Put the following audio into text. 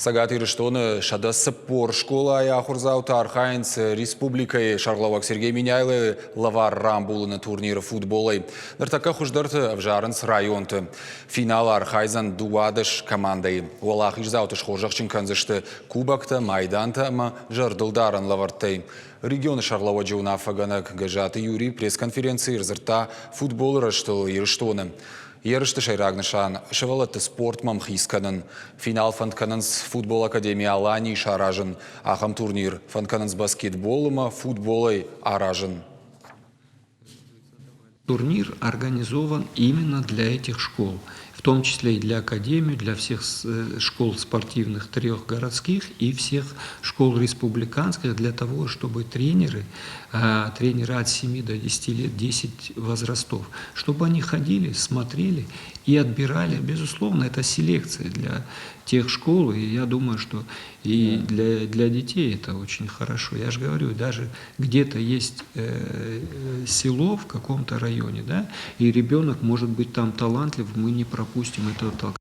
Сагат ирыштоны шада спор школа яхурзаута Архаинц республикой Шарловак Сергей Миняйлы лавар рамбулыны турниры футболы. Нартака хуждарты авжарынс районты. Финал Архайзан дуадыш командой. Олах ижзаутыш хожақчын канзышты кубакта, майданта, ама жардылдарын лавартай. Регионы Шарлова Джунафаганак гажаты Юрий пресс-конференции рзырта футбол ирыштоны. Ерышты шайрагнышан шывалатты спорт мамхисканын. Финал фантканынс футбол академия Алани шаражын. Ахам турнир фантканынс баскетболыма футболой аражын. Турнир организован именно для этих школ, в том числе и для академии, для всех школ спортивных трех городских и всех школ республиканских, для того, чтобы тренеры от 7 до 10 лет, 10 возрастов, чтобы они ходили, смотрели и отбирали. Безусловно, это селекция для тех школ, и я думаю, что и для детей это очень хорошо. Я же говорю, даже где-то есть село в каком-то районе, да, и ребенок может быть там талантлив, мы не пропустим этого таланта.